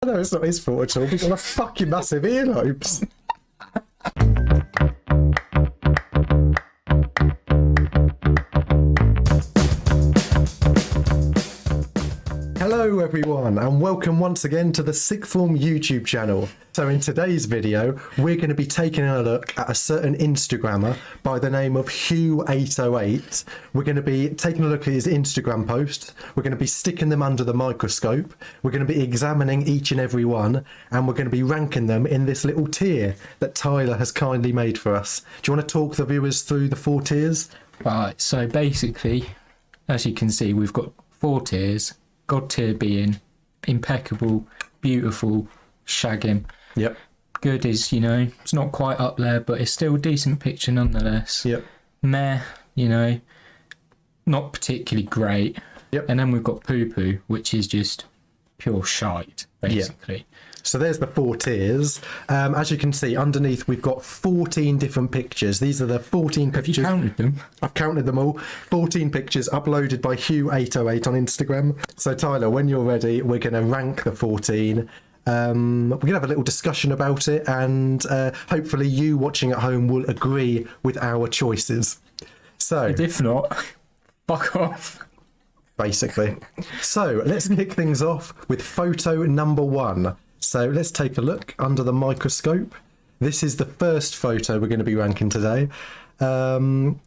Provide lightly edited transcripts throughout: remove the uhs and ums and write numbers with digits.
No, it's not his fault at all. He's got a fucking massive earlobes. Hello everyone and welcome once again to the Sixth Form YouTube channel. So in today's video we're going to be taking a look at a certain Instagrammer by the name of Hugh808. We're going to be taking a look at his Instagram posts. We're going to be sticking them under the microscope. We're going to be examining each and every one and we're going to be ranking them in this little tier that Tyler has kindly made for us. Do you want to talk the viewers through the 4 tiers? Right, so basically, as you can see, we've got 4 tiers. God tier being impeccable, beautiful, shagging. Yep. Good is, you know, it's not quite up there, but it's still a decent picture nonetheless. Yep. Meh, you know, not particularly great. Yep. And then we've got poo poo, which is just pure shite, basically. So there's the 4 tiers. As you can see, underneath we've got 14 different pictures. These are the 14 Have pictures. you counted them? I've counted them all. 14 pictures uploaded by Hugh808 on Instagram. So Tyler, when you're ready, we're going to rank the 14. We're going to have a little discussion about it, and hopefully you watching at home will agree with our choices. So, And if not, fuck off. basically. So let's kick things off with photo number 1. So let's take a look under the microscope. This is the first photo we're going to be ranking today. And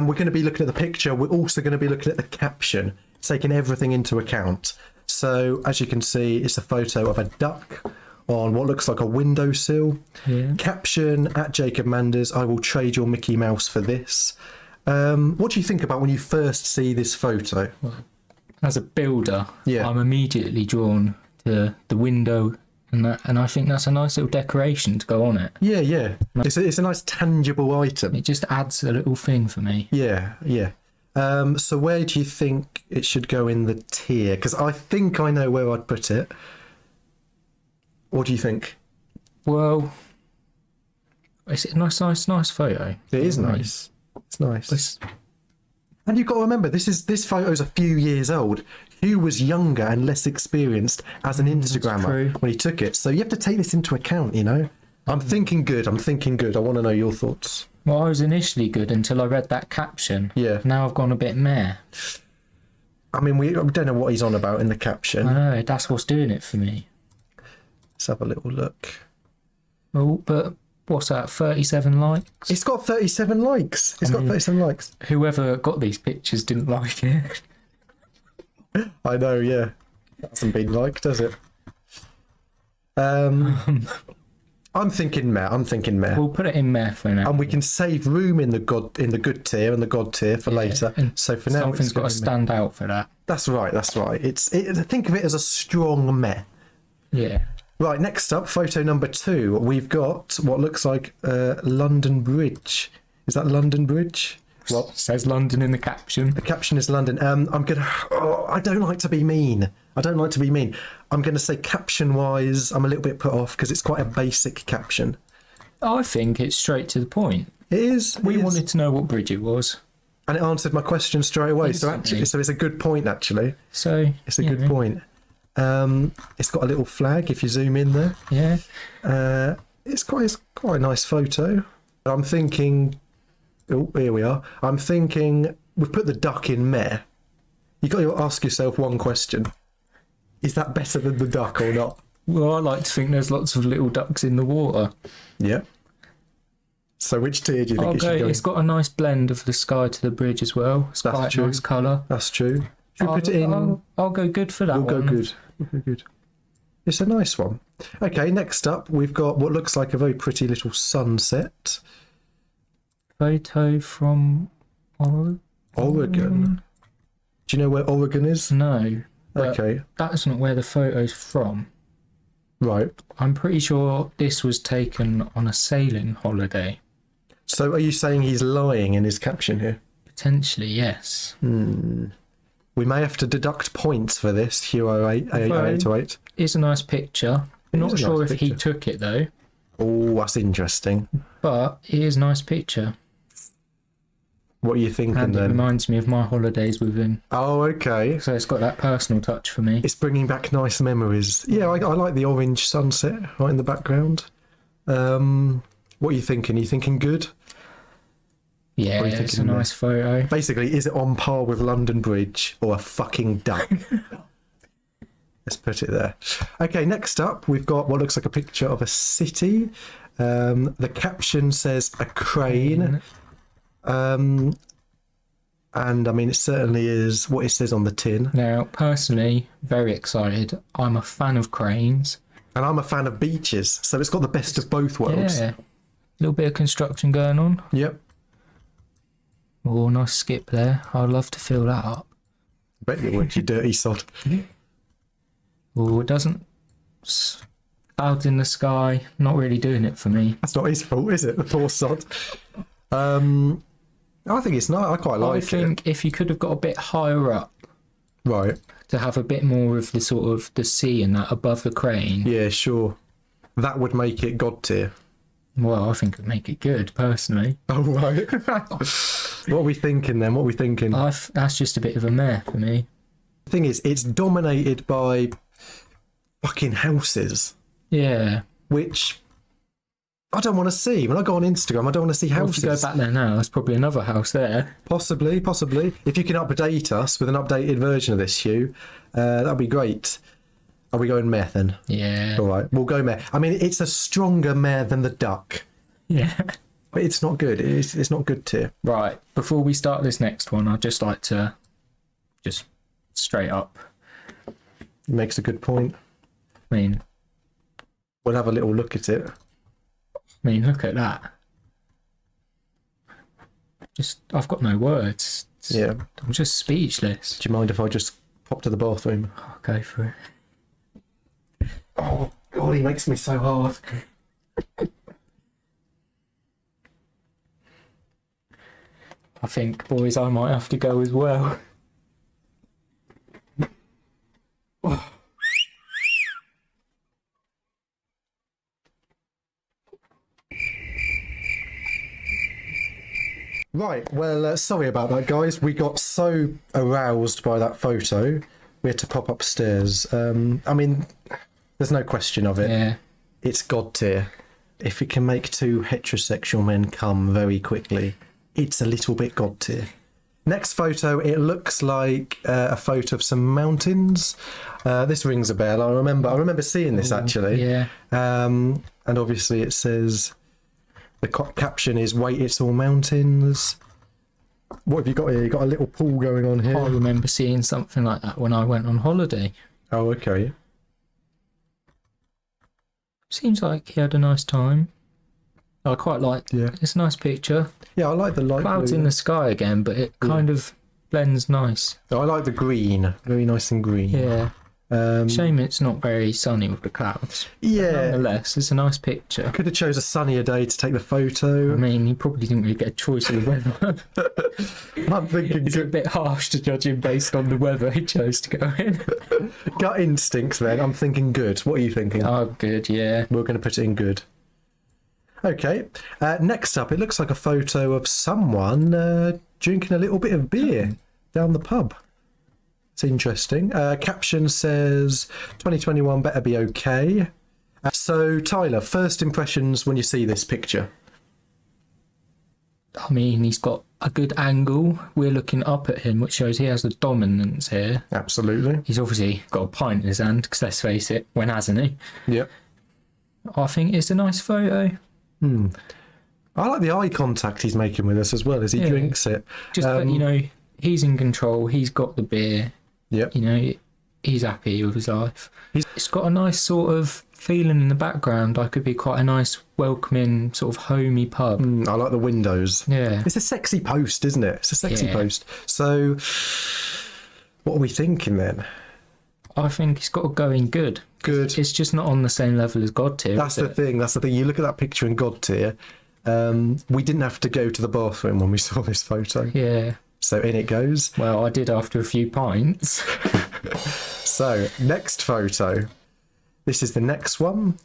we're going to be looking at the picture. We're also going to be looking at the caption, taking everything into account. So as you can see, it's a photo of a duck on what looks like a windowsill. Yeah. Caption, at Jacob Manders, I will trade your Mickey Mouse for this. What do you think about when you first see this photo? As a builder, Yeah. I'm immediately drawn to the window. And I think that's a nice little decoration to go on it. Yeah. It's a nice tangible item. It just adds a little thing for me. Yeah. So where do you think it should go in the tier? Because I think I know where I'd put it. What do you think? Well, it's a nice photo. It is Right. nice. It's nice. It's- And you've got to remember, this photo's a few years old. Hugh was younger and less experienced as an Instagrammer true. when he took it. So you have to take this into account, you know? I'm thinking good. I want to know your thoughts. Well, I was initially good until I read that caption. Yeah. Now I've gone a bit meh. I mean, we don't know what he's on about in the caption. I know, that's what's doing it for me. Let's have a little look. Oh, but what's that, 37 likes? It's got 37 likes. It's got 37 likes. Whoever got these pictures didn't like it. I know, yeah. That hasn't been liked, does it? I'm thinking meh. We'll put it in meh for now. And we can save room in the good tier and the god tier for later. and So for now, Something's it's got to gonna be meh. stand out for that. That's right. Think of it as a strong meh. Yeah. Right, next up, photo number 2. We've got what looks like London Bridge. Is that London Bridge? Well, says London in the caption. The caption is London. I don't like to be mean. I'm gonna say caption-wise, I'm a little bit put off because it's quite a basic caption. I think it's straight to the point. It is. We wanted to know what bridge it was. And it answered my question straight away. Instantly. So it's a good point, actually. So It's a good point. It's got a little flag if you zoom in there. Yeah. It's quite a nice photo. I'm thinking. Oh, here we are. I'm thinking we've put the duck in meh. You got to ask yourself one question: is that better than the duck or not? Well, I like to think there's lots of little ducks in the water. Yeah. So which tier do you think it should go in? It's got a nice blend of the sky to the bridge as well. It's That's quite true. a nice colour. That's true. Should we put it in? I'll go good for that We'll go one. good. We'll go good. It's a nice one. Okay, next up we've got what looks like a very pretty little sunset. Photo from Oregon. Do you know where Oregon is? No. but Okay, That's not where the photo's from. right. I'm pretty sure this was taken on a sailing holiday. So are you saying he's lying in his caption here? Potentially, yes. We may have to deduct points for this, Hugh808. It's a nice picture. It Not is a sure nice if he picture. took it though, Oh, that's interesting. but it is a nice picture. What are you thinking And it then? reminds me of my holidays with him. Oh, okay. So it's got that personal touch for me. It's bringing back nice memories. Yeah, I like the orange sunset right in the background. What are you thinking? Are you thinking good? Yeah, What are you it's a thinking, nice photo. Basically, is it on par with London Bridge or a fucking duck? Let's put it there. Okay, next up, we've got what looks like a picture of a city. The caption says a crane. And I mean, it certainly is what it says on the tin. Now, personally, very excited. I'm a fan of cranes. And I'm a fan of beaches, so it's got the best of both worlds. Yeah. A little bit of construction going on. Yep. Oh, nice skip there. I'd love to fill that up. Bet you would, you dirty sod. Oh, it doesn't. Clouds in the sky, not really doing it for me. That's not his fault, is it? The poor sod. I think it's nice. I quite like I think if you could have got a bit higher up it. Right. to have a bit more of the sort of the sea and that above the crane, Yeah, sure. That would make it god tier. well, I think it'd make it good, personally. Oh, right. What are we thinking then? What are we thinking? That's just a bit of a meh for me. The thing is, it's dominated by fucking houses, Yeah. which I don't want to see. When I go on Instagram, I don't want to see Well, if houses. you go back there now, there's probably another house there. Possibly. If you can update us with an updated version of this, Hugh, that'd be great. Are we going meh then? Yeah. All right, we'll go meh. I mean, it's a stronger meh than the duck, Yeah. but it's not good. It's not good tier. Right. Before we start this next one, I'd just like to just straight up. It makes a good point. I mean, We'll have a little look at it. look at that. Just, I've got no words. Yeah. I'm just speechless. Do you mind if I just pop to the bathroom? I'll go for it. Oh, God, he makes me so hard. I think, boys, I might have to go as well. Right, well, sorry about that, guys. We got so aroused by that photo, we had to pop upstairs. I mean, there's no question of it. Yeah. It's god tier. If it can make two heterosexual men come very quickly, it's a little bit god tier. Next photo, it looks like a photo of some mountains. This rings a bell. I remember seeing this actually. Yeah. And obviously it says, the caption is, wait, it's all mountains. What have you got here? You got a little pool going on here. I remember seeing something like that when I went on holiday. Oh, okay. Seems like he had a nice time. I quite like. Yeah. It's a nice picture. Yeah, I like the light Clouds blue. in the sky again, but it kind of blends nice. I like the green. Very nice and green. Yeah. Um, Shame it's not very sunny with the clouds. yeah. Nonetheless, it's a nice picture. Could have chose a sunnier day to take the photo. I mean, he probably didn't really get a choice of the weather. I'm thinking It's a bit harsh to judge him based on the weather he chose to go in. gut instinct then. I'm thinking good. What are you thinking? Oh, good, yeah. We're going to put it in good. Okay. Next up, it looks like a photo of someone drinking a little bit of beer down the pub. It's interesting. Caption says, 2021 better be okay. So, Tyler, first impressions when you see this picture? I mean, he's got a good angle. We're looking up at him, which shows he has the dominance here. Absolutely. He's obviously got a pint in his hand, because let's face it, when hasn't he? Yep. I think it's a nice photo. I like the eye contact he's making with us as well as he Yeah. drinks it. Just that, you know, he's in control, he's got the beer, Yep. you know, he's happy with his life. It's got a nice sort of feeling in the background, like it'd be quite a nice, welcoming, sort of homey pub. I like the windows. Yeah. It's a sexy post, isn't it? It's a sexy Yeah. post. So, what are we thinking then? I think it's got to go in good. Good. It's just not on the same level as God tier. That's is the it? thing. That's the thing. You look at that picture in God tier. We didn't have to go to the bathroom when we saw this photo. Yeah. So in it goes. Well, I did after a few pints. So next photo. This is the next one.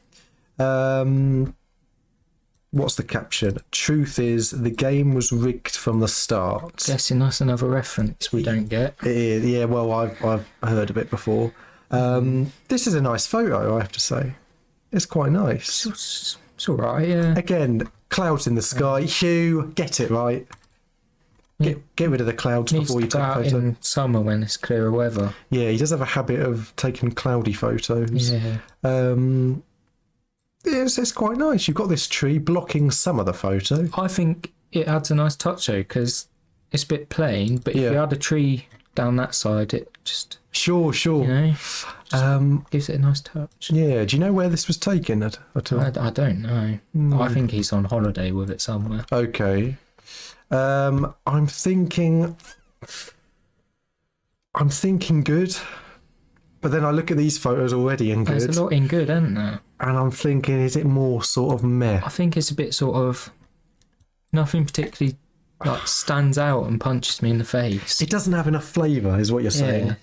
What's the caption? Truth is, the game was rigged from the start. Guessing that's another reference we don't get. Yeah, well, I've heard of it before. This is a nice photo, I have to say. It's quite nice. It's all right, yeah. Again, clouds in the sky. Hugh, get it right. Get rid of the clouds Needs before you to take go a out photo. in summer when it's clearer weather. Yeah, he does have a habit of taking cloudy photos. Yeah. It's quite nice. You've got this tree blocking some of the photo. I think it adds a nice touch though, because it's a bit plain, but if Yeah. you had a tree down that side, it just, Sure. you know, gives it a nice touch. Yeah, do you know where this was taken at all? I don't know. I think he's on holiday with it somewhere. Okay. I'm thinking good, but then I look at these photos already and There's good, a lot in good, isn't there? and I'm thinking, is it more sort of meh? I think it's a bit sort of nothing particularly like stands out and punches me in the face. It doesn't have enough flavour, is what you're saying.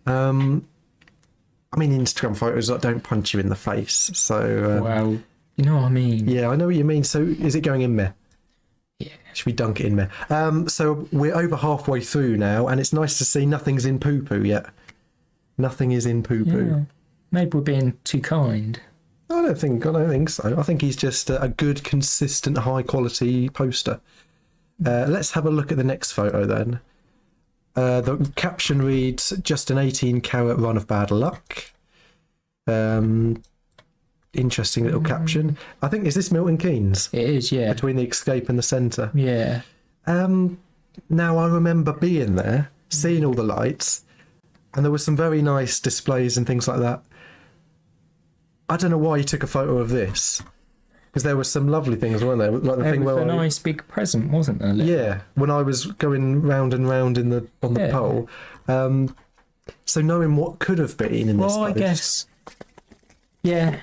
I mean, Instagram photos don't punch you in the face, so Well, you know what I mean? yeah, I know what you mean. So, is it going in meh? Yeah. Should we dunk it in meh? So we're over halfway through now, and it's nice to see nothing's in poo poo yet. Nothing is in poo poo. Yeah. Maybe we're being too kind. I don't think so. I think he's just a good, consistent, high quality poster. Let's have a look at the next photo then. The caption reads, "Just an 18-carat run of bad luck." Interesting little caption. I think, is this Milton Keynes? It is, yeah. Between the escape and the centre. Yeah. Now, I remember being there, seeing all the lights, and there were some very nice displays and things like that. I don't know why you took a photo of this, because there were some lovely things, weren't there? Like the It thing was where a nice big present, wasn't there? yeah, when I was going round and round on the Yeah. pole. So knowing what could have been in this Well, I post, guess, yeah,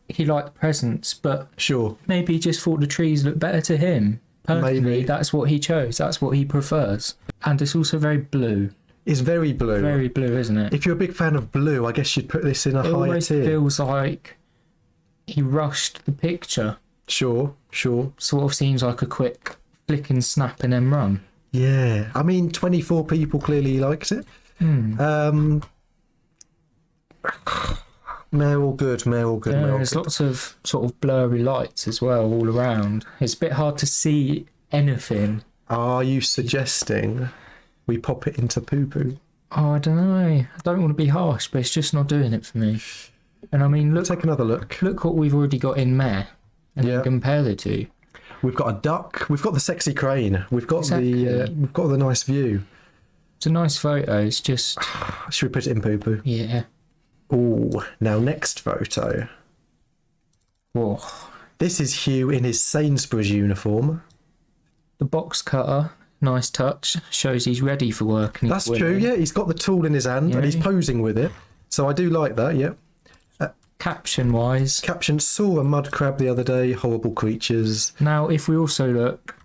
he liked presents, but sure, maybe he just thought the trees looked better to him. Personally, Maybe. that's what he chose. That's what he prefers. And it's also very blue. it's very blue. Very blue, isn't it? If you're a big fan of blue, I guess you'd put this in a It higher almost tier. feels like he rushed the picture. Sure. Sort of seems like a quick flick and snap and then run. Yeah, I mean, 24 people clearly liked it. Meh all good. There's lots of sort of blurry lights as well all around. It's a bit hard to see anything. Are you suggesting we pop it into poo poo? Oh, I don't know. I don't want to be harsh, but it's just not doing it for me. And I mean, Take another look. look what we've already got in Meh, and Yeah. then compare the two. We've got a duck. We've got the sexy crane. We've got Exactly. we've got the nice view. It's a nice photo. It's just, Should we put it in poo poo? yeah. Oh, now next photo. Whoa. This is Hugh in his Sainsbury's uniform. The box cutter, nice touch. Shows he's ready for work. And he's That's true. willing. Yeah, he's got the tool in his hand and he's Yeah. posing with it. So I do like that. Yeah. Caption wise. Caption: saw a mud crab the other day. Horrible creatures. Now, if we also look,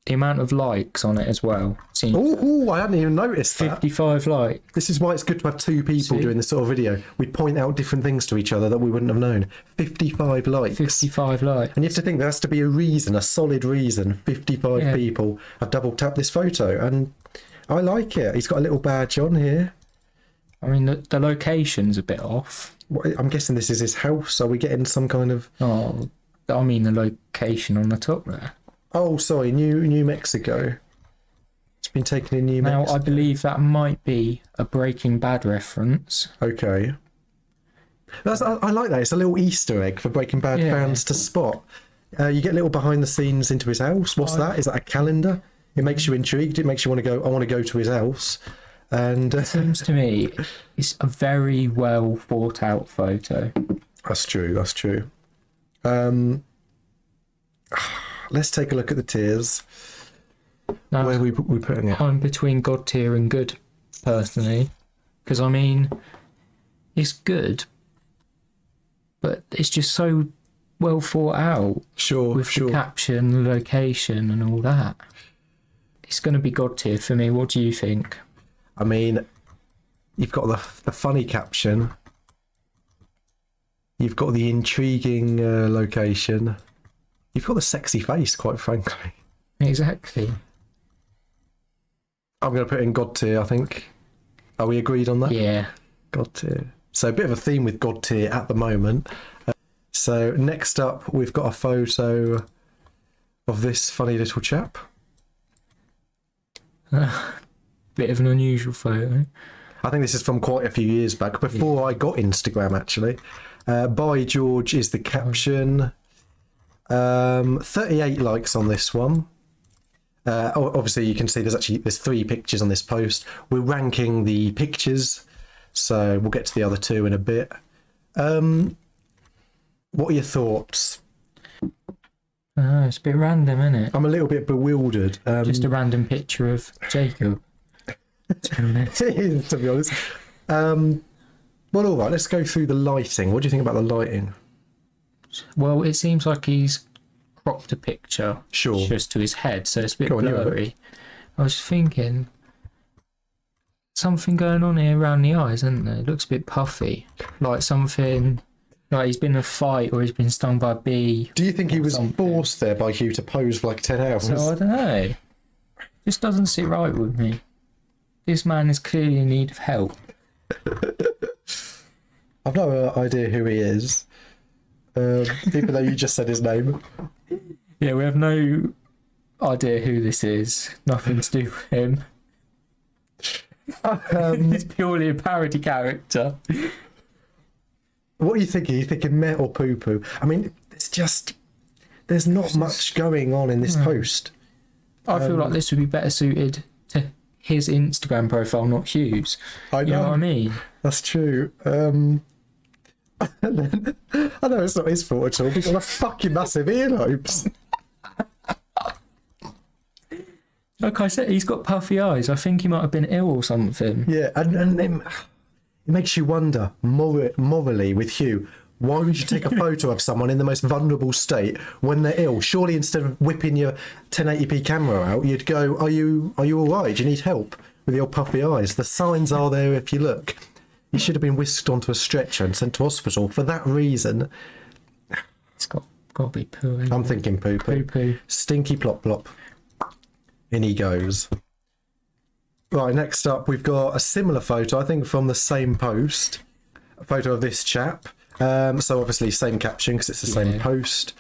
the amount of likes on it as well. Seems Oh, I hadn't even noticed that. 55 likes. This is why it's good to have two people See? doing this sort of video. We point out different things to each other that we wouldn't have known. 55 likes. 55 likes. And you have to think there has to be a reason, a solid reason. 55 Yeah. people have double tapped this photo, and I like it. He's got a little badge on here. I mean, the location's a bit off. I'm guessing this is his house. Are we getting some kind of? Oh, I mean the location on the top there. Oh, sorry, New Mexico. It's been taken in New Now, Mexico. I believe that might be a Breaking Bad reference. Okay. I like that. It's a little Easter egg for Breaking Bad Yeah. fans to spot. You get a little behind the scenes into his house. What's that? Is that a calendar? It makes you intrigued. It makes you want to go. I want to go to his house. And Seems to me it's a very well thought out photo. that's true. That's true. Let's take a look at the tiers. Now, Where we putting it? I'm between God tier and good, personally. Because, I mean, it's good, but it's just so well thought out Sure, with sure. the caption, the location, and all that. It's going to be God tier for me. What do you think? I mean, you've got the funny caption. You've got the intriguing location. You've got the sexy face, quite frankly. Exactly. I'm going to put it in God tier, I think. Are we agreed on that? Yeah. God tier. So a bit of a theme with God tier at the moment. So next up, we've got a photo of this funny little chap. Bit of an unusual photo. I think this is from quite a few years back, before I got Instagram, actually. By George is the caption. 38 likes on this one. Obviously, you can see there's 3 pictures on this post. We're ranking the pictures, so we'll get to the other 2 in a bit. What are your thoughts? It's a bit random, isn't it? I'm a little bit bewildered. Just a random picture of Jacob. To be honest. It is, to be honest. Well, all right, let's go through the lighting. What do you think about the lighting? Well, it seems like he's cropped a picture Sure. just to his head, so it's a bit Go on, you have it. blurry. I was thinking something going on here around the eyes, isn't there? It looks a bit puffy, like something like he's been in a fight or he's been stung by a bee. Do you think he was Something. forced there by Hugh to pose for like 10 hours? So I don't know. This doesn't sit right with me. This man is clearly in need of help. I've no idea who he is. Even though you just said his name. Yeah, we have no idea who this is. Nothing to do with him. He's purely a parody character. What are you thinking? Are you thinking meh or poo poo? I mean, there's not much going on in this post. I feel like this would be better suited to his Instagram profile, not Hugh's. I You know what I mean? That's true. I know it's not his fault at all. He's got a fucking massive earlobes. Like I said, he's got puffy eyes. I think he might have been ill or something. Yeah, and then it makes you wonder morally with Hugh. Why would you take a photo of someone in the most vulnerable state when they're ill? Surely instead of whipping your 1080p camera out, you'd go, "Are you all right? Do you need help with your puffy eyes?" The signs are there if you look. He should have been whisked onto a stretcher and sent to hospital for that reason. It's got to be poo. Ain't I'm it? thinking poo poo. Poo poo. Stinky plop plop. In he goes. Right, next up we've got a similar photo, I think from the same post. A photo of this chap. So obviously same caption because it's the same Yeah. post.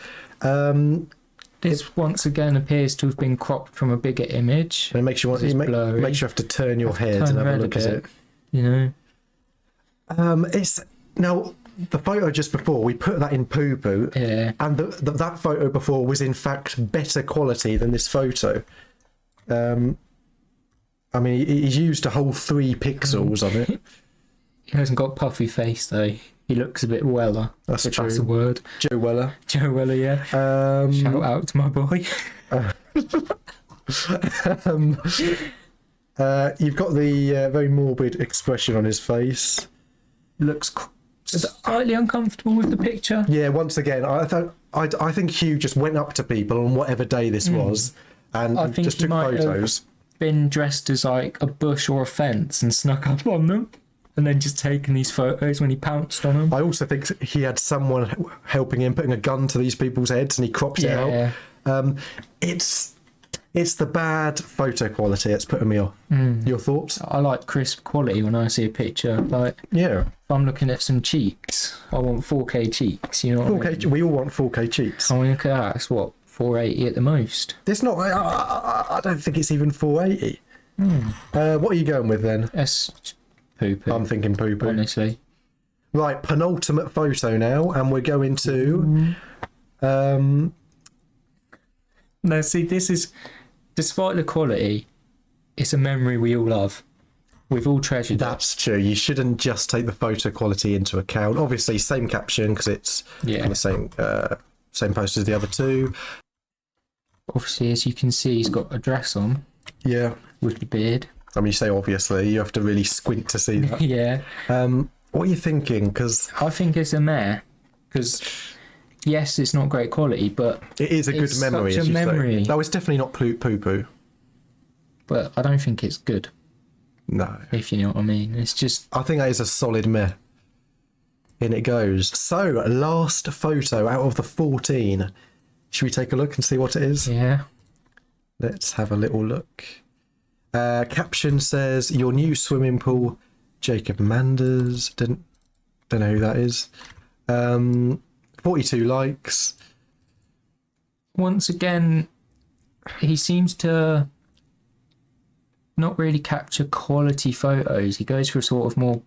This once again appears to have been cropped from a bigger image. And it makes you want It's it blurry. makes you have to turn your head Turn and have a red look at bit, it. You know? It's now the photo just before we put that in poo poo, Yeah. and that photo before was in fact better quality than this photo. I mean, he's used a whole 3 pixels on it. He hasn't got puffy face though. He looks a bit weller. That's if true. That's a word. Joe Weller. Joe Weller, yeah. Shout out to my boy. You've got the very morbid expression on his face. Looks slightly uncomfortable with the picture. Yeah, once again, I think Hugh just went up to people on whatever day this was and I think just he took might have- photos. Been dressed as like a bush or a fence and snuck up on them, and then just taken these photos when he pounced on them. I also think he had someone helping him, putting a gun to these people's heads, and he cropped it Yeah. out. It's the bad photo quality that's putting me off. Your thoughts? I like crisp quality when I see a picture. Like Yeah, if I'm looking at some cheeks, I want 4K cheeks. You know what I mean? 4K. We all want 4K cheeks. I mean, look at that. It's what 480 at the most. It's not. I don't think it's even 480. What are you going with then? That's poo poo. I'm thinking poo poo. Honestly, Right, penultimate photo now, and we're going to. no. See, this is, despite the quality, it's a memory we all love. We've all treasured that. That's true. You shouldn't just take the photo quality into account. Obviously, same caption because it's Yeah. on the same post as the other 2. Obviously, as you can see, he's got a dress on Yeah. with the beard. I mean, you say obviously, you have to really squint to see that. Yeah. What are you thinking? Because I think it's a meh. Because, yes, it's not great quality, but it is a good It's memory. such as a you say. memory. No, it's definitely not poo poo. I don't think it's good, No. if you know what I mean. It's just, I think that is a solid meh. In it goes. So, last photo out of the 14. Should we take a look and see what it is? Yeah. Let's have a little look. Caption says, your new swimming pool, Jacob Manders. Don't know who that is. 42 likes. Once again, he seems to not really capture quality photos. He goes for a sort of more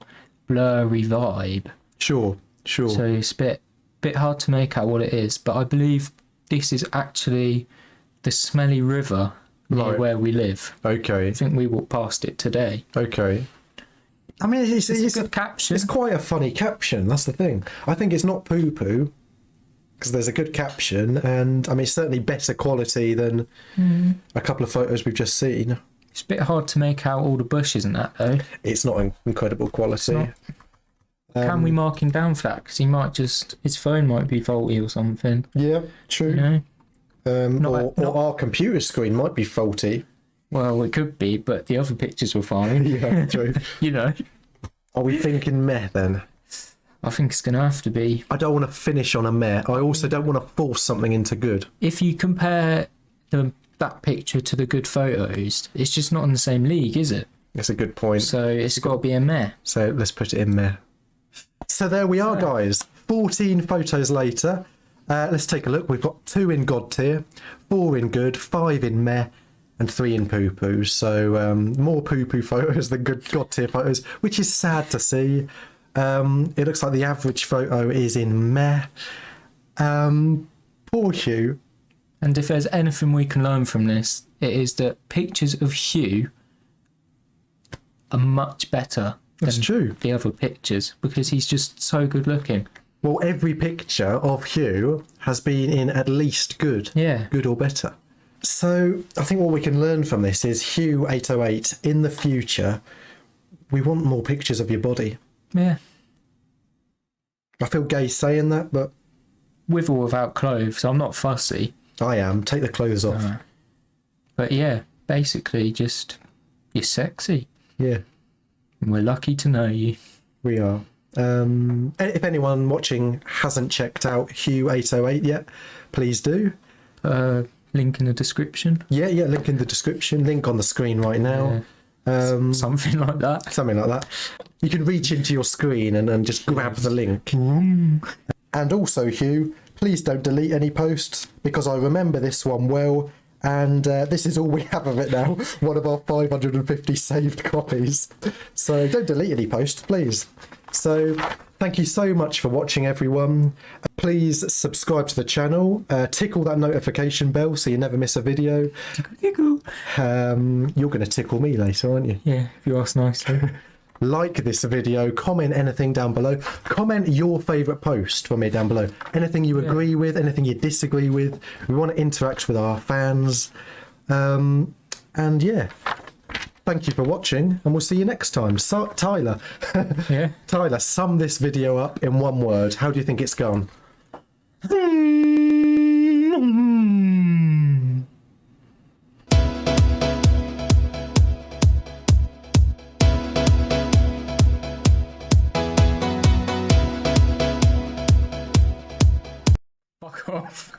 blurry vibe. Sure. So it's a bit hard to make out what it is. But I believe this is actually the Smelly River near Right. where we live. Okay. I think we walked past it today. Okay. I mean, it's It's a good caption. It's quite a funny caption. That's the thing. I think it's not poo poo because there's a good caption, and I mean, it's certainly better quality than a couple of photos we've just seen. It's a bit hard to make out all the bushes and that, though. It's not incredible quality. not. Can we mark him down for that? Because he might his phone might be faulty or something. Yeah, true. You know? Or our computer screen might be faulty. Well, it could be, but the other pictures were fine. Yeah, true. You know? Are we thinking meh then? I think it's going to have to be. I don't want to finish on a meh. I also don't want to force something into good. If you compare that picture to the good photos, it's just not in the same league, is it? That's a good point. So it's got to be a meh. So let's put it in meh. So there we are, guys. 14 photos later. Let's take a look. We've got 2 in God tier, 4 in good, 5 in meh, and 3 in poo poo. So more poo poo photos than good God tier photos, which is sad to see. It looks like the average photo is in meh. Poor Hugh. And if there's anything we can learn from this, it is that pictures of Hugh are much better That's than true. the other pictures because he's just so good looking. Well, every picture of Hugh has been in at least good. Yeah. Good or better. So I think what we can learn from this is Hugh 808, in the future, we want more pictures of your body. Yeah. I feel gay saying that, but With or without clothes, I'm not fussy. I am. Take the clothes off. But yeah, basically just you're sexy. Yeah, And we're lucky to know you. we are. If anyone watching hasn't checked out Hugh 808 yet, please do. Link in the description. Yeah, link in the description, link on the screen right now. Something like that. Something like that. You can reach into your screen and just grab the link. And also, Hugh, please don't delete any posts because I remember this one well, and this is all we have of it now. One of our 550 saved copies. So don't delete any posts, please. So thank you so much for watching, everyone. Please subscribe to the channel, tickle that notification bell so you never miss a video. Tickle. You're going to tickle me later, aren't you? Yeah, if you ask nicely. Like this video, comment anything down below. Comment your favourite post for me down below. Anything you agree with, anything you disagree with. We want to interact with our fans. And yeah, thank you for watching, and we'll see you next time. So, Tyler, Yeah. Tyler, sum this video up in one word. How do you think it's gone? Fuck off.